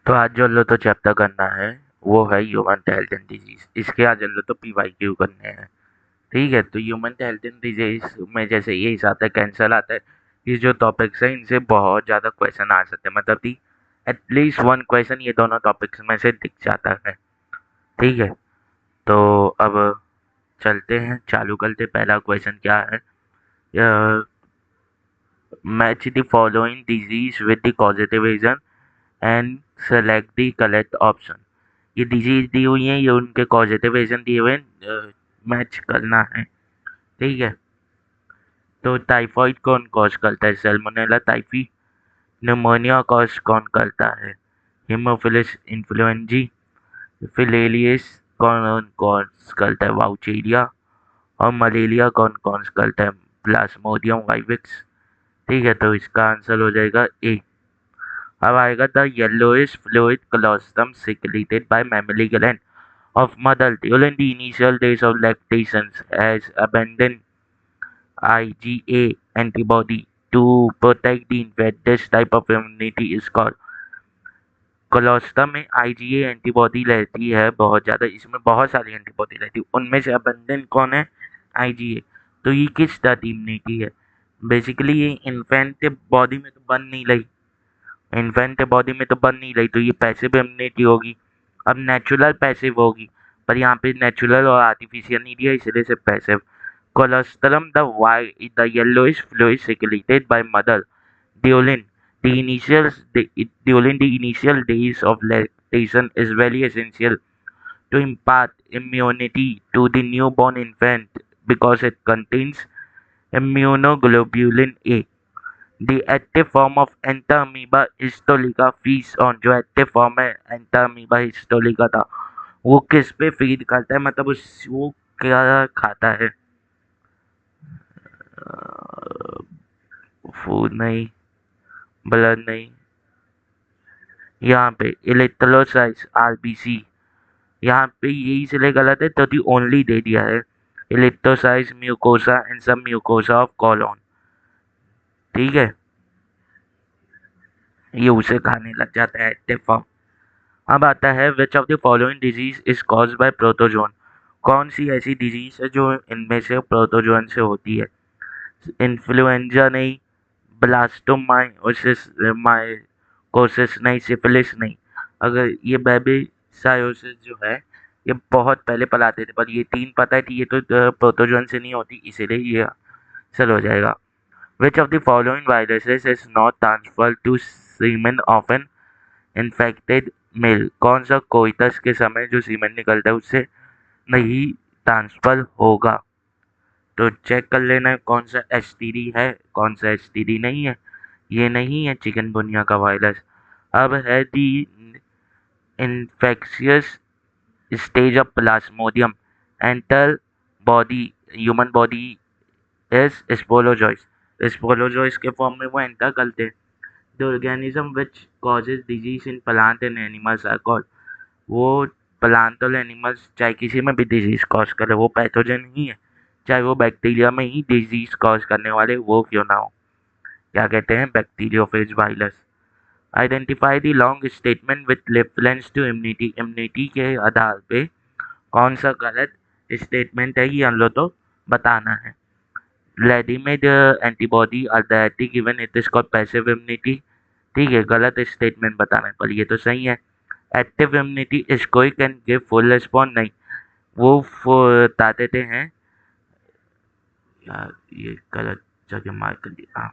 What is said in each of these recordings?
तो आज जो लो तो चैप्टर करना है वो है ह्यूमन हेल्थ एंड डिजीज। इसके आज लो तो पीवाईक्यू करने हैं। ठीक है, तो ह्यूमन हेल्थ एंड डिजीज में जैसे ये आता है, कैंसर आता है। ये जो टॉपिक्स हैं इनसे बहुत ज़्यादा क्वेश्चन आ सकते हैं, मतलब कि एटलीस्ट वन क्वेश्चन ये दोनों टॉपिक्स में से दिख जाता है। ठीक है, तो अब चलते हैं, चालू करते। पहला क्वेश्चन क्या है? Match the following disease with the causative reason and select the correct option. ये डिजीज दी हुई है, ये उनके कॉजेटिव रीजन दिए हुए हैं, मैच करना है। ठीक है, तो टाइफाइड कौन कॉज करता है? Salmonella typhi. निमोनिया कॉज कौन करता है? Haemophilus influenzae. फिलेरियस कौन कॉज करता है? वाउचेरिया। और मलेरिया कौन कॉज करता है? प्लाज्मोडियम वाइविक्स। ठीक है, तो इसका आंसर हो जाएगा ए। अब आएगा the yellowish fluid colostrum secreted by mammary gland of mother during the initial days of lactation has abundant IgA antibody to protect the infant. This type of immunity is called। कोलोस्टम में IgA antibody रहती है बहुत ज़्यादा, इसमें बहुत सारी antibody रहती है, उनमें से अबंडेंट कौन है? IgA। तो ये किस तरह इम्यूनिटी है? बेसिकली ये इन्फेंट बॉडी में तो बन नहीं रही, इन्फेंट बॉडी में तो बन नहीं रही, तो ये पैसिव इम्यूनिटी होगी। अब नेचुरल पैसिव होगी, पर यहाँ पे नेचुरल और आर्टिफिशियल नहीं दिया, इसलिए से passive. Colostrum the white the yellowish fluid secreted by mother during the initial during the initial days of lactation is very essential to impart immunity to the newborn infant because it contains immunoglobulin A। The active form of Entamoeba histolytica feeds on। जो active form है Entamoeba histolytica था, वो किस पे feed करता है, मतलब उस वो क्या खाता है? फूड नहीं, ब्लड नहीं, यहाँ पे इलेक्ट्रोसाइट्स आरबीसी, यहाँ पे ये इसलिए गलत है तो ओनली दे दिया है। इलेक्ट्रोसाइट्स म्यूकोसा एंड सब म्यूकोसा ऑफ कॉलोन। ठीक है, ये उसे खाने लग जाता है एक्टिव फॉर्म। अब आता है which of the following disease is caused by protozoan. कौन सी ऐसी डिजीज है जो इनमें से प्रोटोजोन से होती है? इन्फ्लुएंजा नहीं, ब्लास्टोमाइसिस माइकोसिस नहीं, सिफिलिस नहीं। अगर ये बेबीसायोसिस जो है, ये बहुत पहले पढ़ाते थे, पर ये तीन पता है कि ये तो प्रोटोजोन से नहीं होती, इसीलिए ये सल हो जाएगा। Which of the following viruses is not transfer to semen of an infected male. कौन सा कोइटस के समय जो सीमेन निकलता है उससे नहीं ट्रांसफर होगा? तो चेक कर लेना कौन सा एसटीडी है, कौन सा एसटीडी नहीं है। ये नहीं है चिकनगुनिया का वायरस। अब है the infectious stage of plasmodium enter body human body is sporozoites. Sporozoites के फॉर्म में वो एंटर करते हैं। The organism which causes disease in plant and animals are called. वो प्लांट और एनिमल्स चाहे किसी में भी डिजीज कॉज करे, वो पैथोजन ही है, चाहे वो बैक्टीरिया में ही डिजीज कॉज करने वाले वो क्यों ना हो। क्या कहते हैं? Bacteriophage virus. Identify the wrong statement with reference to immunity. Immunity के आधार पे कौन सा गलत स्टेटमेंट है, ये हम लोग तो बताना है। Readymade antibody are directly given, it is called passive immunity. ठीक है, गलत स्टेटमेंट बताना है, पर ये तो सही है। एक्टिव इम्यूनिटी इज कोई कैन गिव फुल रिस्पॉन्स नहीं, वो बता देते हैं। यार ये गलत जगह मार्क कर दिया।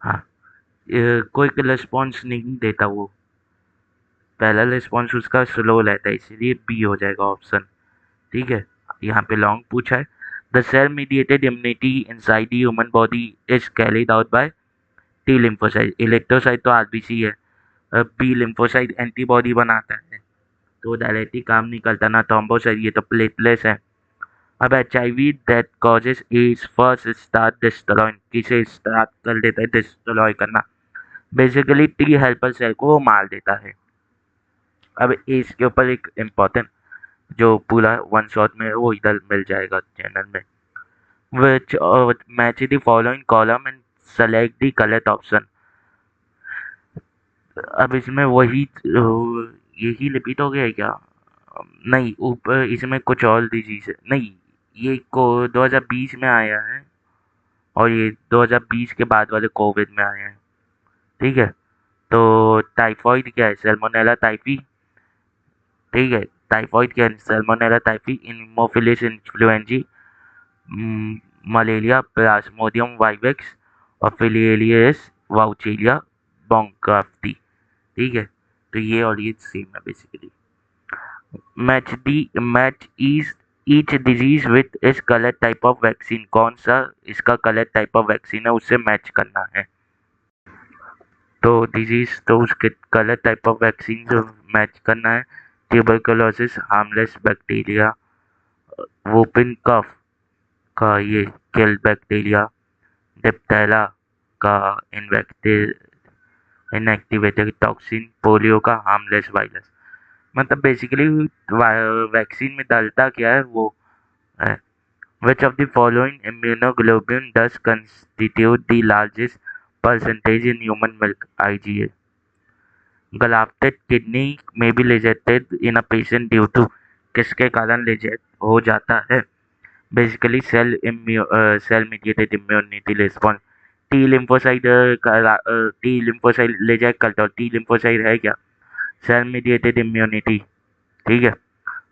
हाँ, कोई रिस्पॉन्स नहीं देता वो, पहला रिस्पॉन्स उसका स्लो रहता है, इसीलिए बी हो जाएगा ऑप्शन। ठीक है, यहाँ पे लॉन्ग पूछा है। The cell mediated immunity inside the human body is carried out by T lymphocyte. Erythrocyte तो आरबीसी है, बी लिम्फोसाइट एंटीबॉडी बनाता है, तो डायरेक्टली काम नहीं करता ना। थ्रोम्बोसाइट ये तो प्लेटलेट्स है। अब HIV that causes AIDS first start destroying, किसे स्टार्ट कर देता है डिस्ट्रॉय करना? बेसिकली टी हेल्पर सेल को वो मार देता है। अब इसके ऊपर एक इम्पोर्टेंट जो पूरा वन शॉट में है, वो इधर मिल जाएगा चैनल में। Which match the following column and select the correct option. अब इसमें वही यही रिपीट हो गया है क्या? नहीं, ऊपर इसमें कुछ और डिजीज है। नहीं, ये को 2020 में आया है और ये 2020 के बाद वाले कोविड में आए हैं। ठीक है, तो टाइफॉइड क्या है? Salmonella typhi. ठीक है, टाइफॉइड क्या है? Salmonella typhi, haemophilus influenzae, malaria plasmodium vivax और फिलियरियस वाउचेरिया बोंकाफ्टी। ठीक है, तो ये और ये सेम है basically. Match is each disease with इस कलर टाइप ऑफ वैक्सीन। कौन सा इसका कलर टाइप ऑफ वैक्सीन है, उससे मैच करना है। तो डिजीज तो उसके कलर टाइप ऑफ वैक्सीन जो मैच करना है। Tuberculosis harmless bacteria, whooping cough का ये किल बैक्टीरिया, डिप्थेरा का इनएक्टिवेटेड टॉक्सिन, पोलियो का हार्मलेस वायरस। मतलब बेसिकली वैक्सीन में डालता क्या है वो है। Which of the following immunoglobulin does constitute the largest percentage in human milk? IgA. Grafted kidney में be rejected in a patient due to, किसके कारण रिजेक्ट हो जाता है? Basically cell mediated immunity response. T lymphocyte T lymphocyte reject करता है। T lymphocyte है क्या? Cell mediated immunity. ठीक है,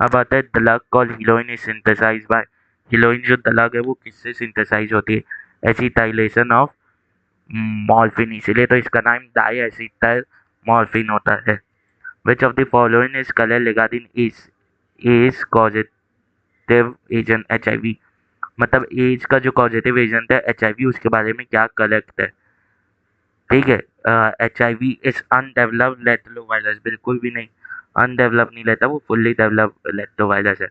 अब आता है drug call heroin is synthesize by. Heroin जो ड्रग है वो किससे सिंथेसाइज होती है? एसिटाइलेशन ऑफ मॉर्फिन, इसीलिए तो इसका नाम डाई एसिटाइल मॉर्फिन होता है। Which of the following is colour regarding is causative agent HIV। मतलब एज का जो कॉजेटिव एजेंट है HIV, उसके बारे में क्या करेक्ट है? ठीक है, HIV इज अनडेवलप्ड रेट्रोवायरस, बिल्कुल भी नहीं, अनडेवलप नहीं रहता, वो फुल्ली डेवलप्ड रेट्रोवायरस है।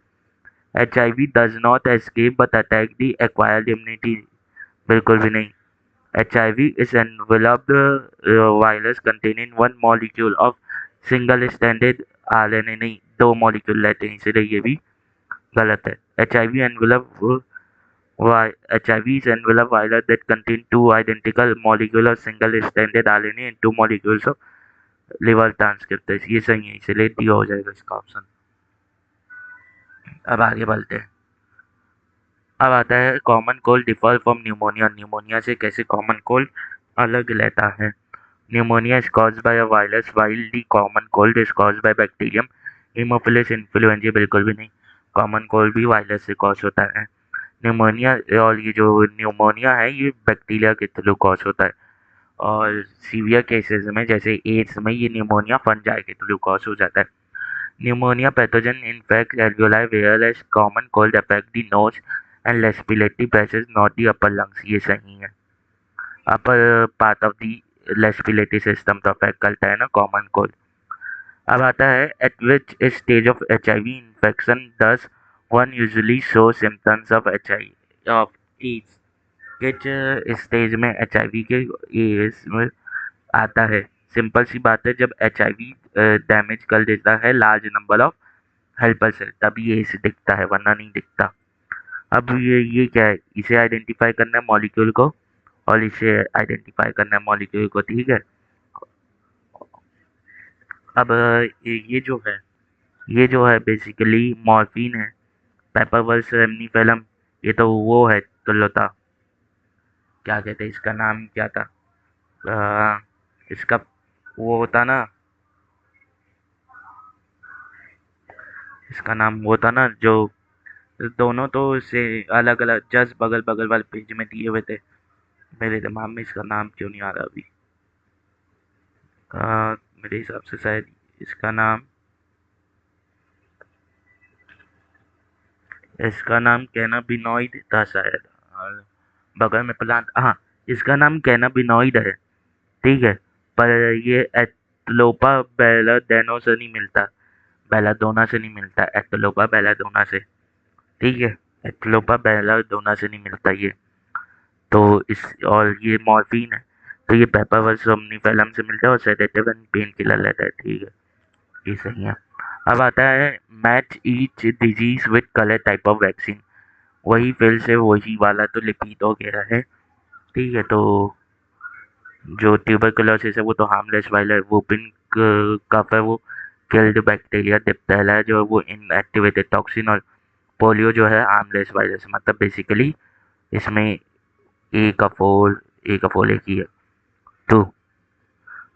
HIV does not escape but attack the acquired immunity, बिल्कुल भी नहीं। HIV is enveloped virus containing one molecule of single stranded RNA, नहीं, दो मॉलिक्यूल रहते हैं, इसलिए ये भी गलत है। HIV envelope HIV is envelope virus that contain two identical molecules of single stranded RNA and two molecules of liver transcriptase, ये सही है, इसलिए डी हो जाएगा इसका ऑप्शन। अब आगे बढ़ते हैं। अब आता है common cold differ from pneumonia. Pneumonia से कैसे कॉमन कोल्ड अलग रहता है? Pneumonia is caused by a virus while the common cold is caused by bacterium. Haemophilus influenzae बिल्कुल भी नहीं, कॉमन कोल्ड भी वायरस से कॉज होता है। न्यूमोनिया और ये जो न्यूमोनिया है ये बैक्टीरिया के थ्रू कॉज होता है, और सीवियर केसेस में जैसे एड्स में ये न्यूमोनिया फंजाई के थ्रू कॉज हो जाता है। Pneumonia pathogen infect alveoli whereas common cold affect the nose and respiratory passages not the upper lungs, ये सही है। Upper part of the respiratory system तो अफेक्ट करता है ना कॉमन कोल्ड। अब आता है at which stage of HIV infection does one usually show symptoms of HIV of AIDS. किस स्टेज में HIV के एड्स में आता है? सिंपल सी बात है, जब HIV डैमेज कर देता है large number of helper cell, तभी ये दिखता है, वरना नहीं दिखता। अब ये क्या है? इसे आइडेंटिफाई करना है मॉलिक्यूल को, और इसे आइडेंटिफाई करना है मॉलिक्यूल को। ठीक है, अब ये जो है बेसिकली मॉर्फिन है। पेपावर्स सेमनीफेलम, ये तो वो है तुल्लता, क्या कहते हैं इसका नाम क्या था? इसका वो होता ना, इसका नाम वो था ना जो दोनों तो से अलग अलग जस्ट बगल बगल वाले पेज में दिए हुए थे। मेरे दिमाग में इसका नाम क्यों नहीं आ रहा अभी? मेरे हिसाब से शायद इसका नाम कैनाबिनॉइड था शायद। और बगल में प्लांट, हाँ, इसका नाम कैनाबिनॉइड है। ठीक है, पर ये एटलोपा बेलाडोना से नहीं मिलता, बेलाडोना से नहीं मिलता, एटलोपा बेलाडोना से। ठीक है, एटलोपा बेलाडोना से नहीं मिलता ये। तो इस और ये मॉर्फिन है, तो ये पेपावर्स सोमनीफेलम से मिलता है और सेडेटिव एंड पेन किलर रहता है। ठीक है, ये सही है। अब आता है match each disease with colour type of vaccine. वही फिर से वही वाला तो रिपीट हो गया है। ठीक है, तो जो ट्यूबरकुलोसिस है वो तो हार्मलेस वायरस, वुपिंग कफ है वो किल्ड बैक्टीरिया, डिप्थेला है जो वो इनएक्टिवेटेड टॉक्सिन, और पोलियो जो है हार्मलेस वायरस। मतलब बेसिकली इसमें ए का फोल एक ही है। टू,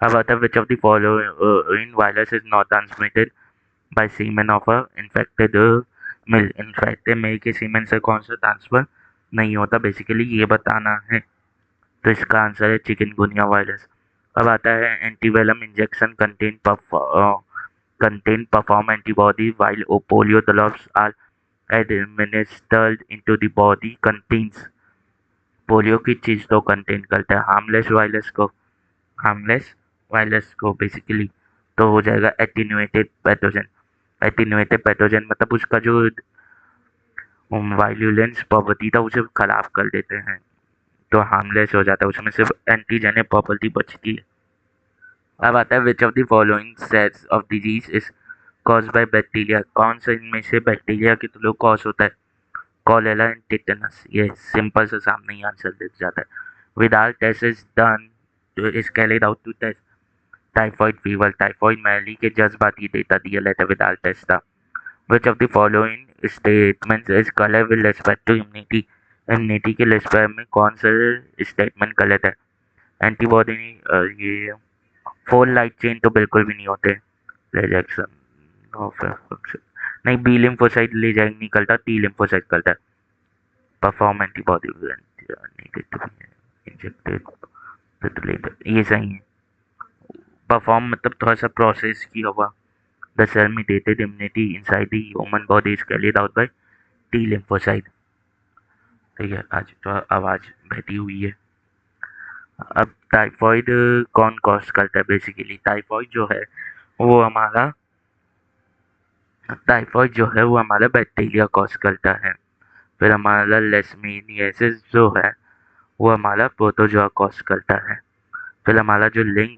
अब आता है which of the following virus is not transmitted by semen of a infected male. Infected male के सीमेन से कौन सा ट्रांसफर नहीं होता, बेसिकली ये बताना है। तो इसका आंसर है चिकनगुनिया वायरस। अब आता है एंटीवेलम injection contain perform antibody while polio drops are administered into the body contains। Polio की चीज तो कंटेन करता है हार्मलेस वायरस को बेसिकली। तो हो जाएगा एटीन्यूएटेड पैथोजन। एटीन्यूएटेड पैथोजन मतलब उसका जो वायलेंस प्रॉपर्टी था उसे खराब कर देते हैं, तो हार्मलेस हो जाता है, उसमें सिर्फ एंटीजेनिक प्रॉपर्टी बचती है। अब आता है which of the following sets of disease is cause by bacteria. कौन सा इनमें से बैक्टीरिया के थ्रू कॉज होता है? Cholera and tetanus. ये सिंपल से सामने ही आंसर दिख जाता है। Widal test is done is carried out to test typhoid fever. Typhoid मैली के जज्बाती डेटा दिया लेता है विदाउट टेस्ट था। Which of the following statements is colour with respect to immunity. Immunity के रिस्पेक्ट में कौन सा स्टेटमेंट गलत है? एंटीबॉडी, ये फोर लाइट चेन तो बिल्कुल भी नहीं होते। रिजेक्शन ऑफ फंक्शन नहीं, बी लिम्फोसाइट ले जाएंगे निकलता, टी लिम्फोसाइट करता है। परफॉर्म एंटीबॉडी इंजेक्टेड, ये सही है। परफॉर्म मतलब थोड़ा सा प्रोसेस किया हुआ। The cell mediated immunity inside the human body is carried out by T lymphocyte। ठीक है, आज तो आवाज बहती हुई है। अब टाइफॉइड कौन कॉज करता है? बेसिकली टाइफॉइड जो है वो हमारा बैक्टीरिया कॉज करता है। फिर हमारा लेशमेनियासिस जो है वो हमारा प्रोटोजोआ कॉज करता है। फिर हमारा जो रिंग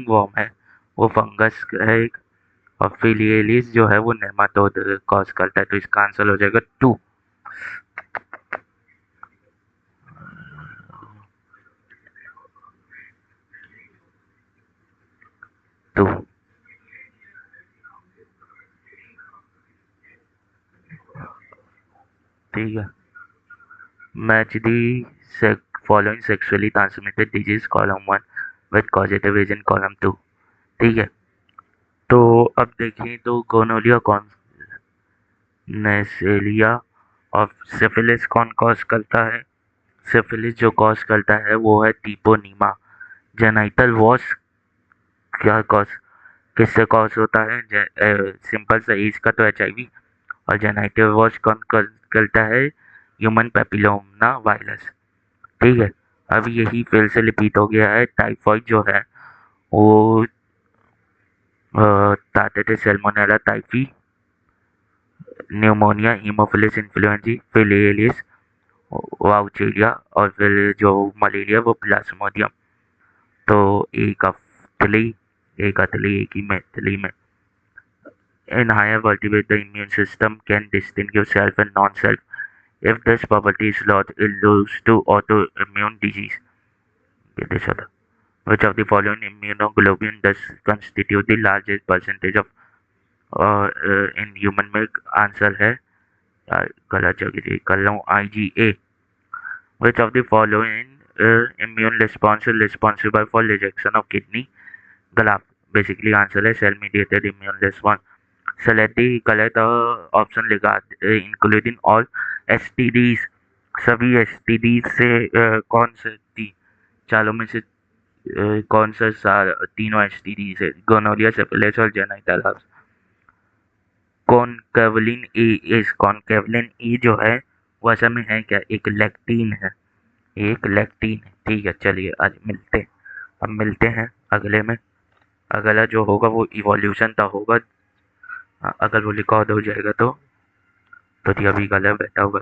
वॉर्म है वो फंगस है एक। और फिलियलिस जो है वो नेमाटोड कॉज करता है। तो इसका आंसर हो जाएगा 2। टू, ठीक है। Match the following sexually transmitted disease column 1 with causative agent column 2। ठीक है, तो अब देखें तो गोनोलिया कौन, नेसेलिया और सिफिलिस कौन कॉज करता है? सिफिलिस जो कॉज करता है वो है टीपोनीमा। जेनाइटल वॉश क्या कॉज किससे कॉज होता है? सिंपल सा एज का तो HIV। और जेनाइटल वॉश कौन करता है? Human papilloma virus. ठीक है, अब यही फिर से रिपीट हो गया है। टाइफॉइड जो है वो typhus salmonella typhi, pneumonia, haemophilus influenza, filariasis wuchereria, और फिर जो मलेरिया वो प्लाज्मोडियम। तो एक अतली एक ही में तिली में। In higher vertebrate, the immune system can distinguish self and non-self. If this property is lost, it leads to autoimmune disease. Which of the following immunoglobulin does constitute the largest percentage of in human milk? Answer है गलत जगह कर रहा हूँ, IgA। Which of the following immune response is responsible for rejection of kidney graft? Basically answer है cell mediated immune response। Select the correct option including all STDs। सभी STDs से कौन से चारों में से कौन सा तीनों STDs है? गोनोरिया, सिफिलिस और जेनाइटल हर्प्स। कॉन्केवलिन ए जो है वो असल में है क्या? एक लेक्टीन है। ठीक है, चलिए आज मिलते हैं अगले में। अगला जो होगा वो इवोल्यूशन का होगा। अगर वो रिकॉर्ड हो जाएगा तो अभी गला बैठा होगा।